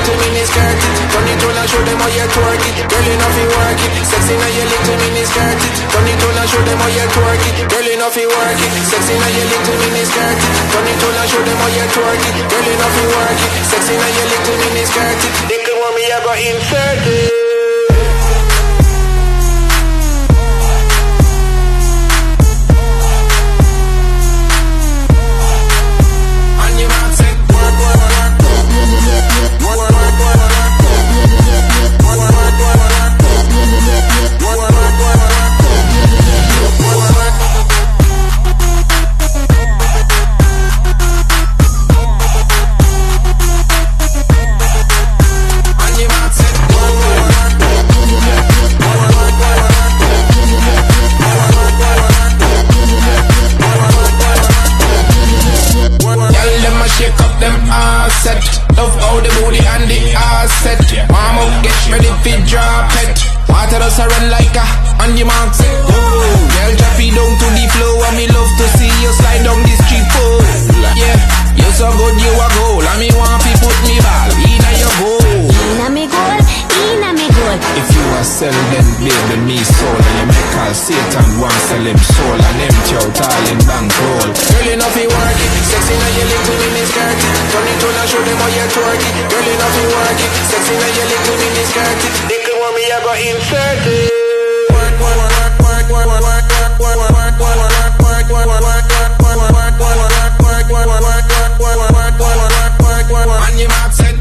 little mini skirt it. Turn it on and show them how you twerk it. Girl, you know fi work it. Sexy now your little mini skirt it. Turn it on and show them how you twerk it. Girl, you know fi work it. Sexy now your little mini skirt it. Turn it on and show them how you twerk it. Girl, you know fi work it. Sexy now your little mini skirt it. Little mommy, I got insert it. Love how the booty and the ass set. Mama get ready fi drop it. Water does a run like a on the mark set. Girl drop it down to the floor and me love to see you slide down this street pole. Yeah, you so good you a goal and me want fi put me ball inna your goal. Inna me goal, inna me goal. If you a sell then baby me soul and you make all Satan want sell him soul and empty out all in bankroll. Girl you know fi work it, sexy now your little mini skirt it. Turn it on and show them how you twerk it. Girl you know fi work it, sexy now your little mini skirt it. Little mommy I got insert it. Work, work, work, work, work, work, work, work, work, work, work, work, work, work, work, work, on your mark set.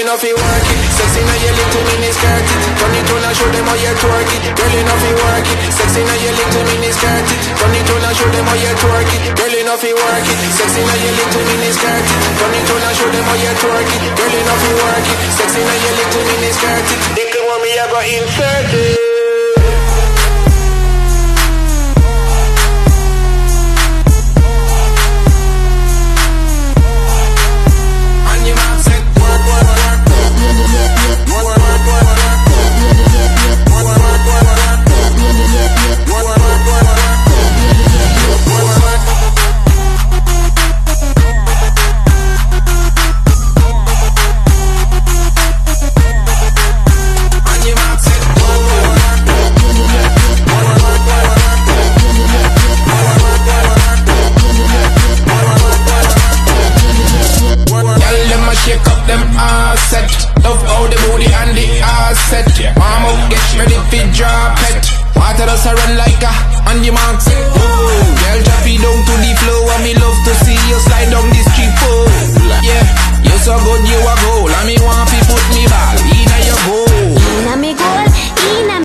know fi work it. Sexy now your little mini skirt it. Turn it on and show them how you twerk it. Girl, you know fi work it. Sexy now your little mini skirt it. Turn it on and show them how you twerk it. Girl, you know fi work it. Sexy now your little mini skirt it. Turn it on and show them how you twerk it. Girl, you know fi work it. Sexy now your little mini skirt it. Little mommy, I got insert it. Love how the booty and the ass set. Mama get ready fi drop it. Water does a run like a on the mark set. Girl drop it down to the floor and me love to see you slide down this street pole. Yeah, you so good you a goal and me want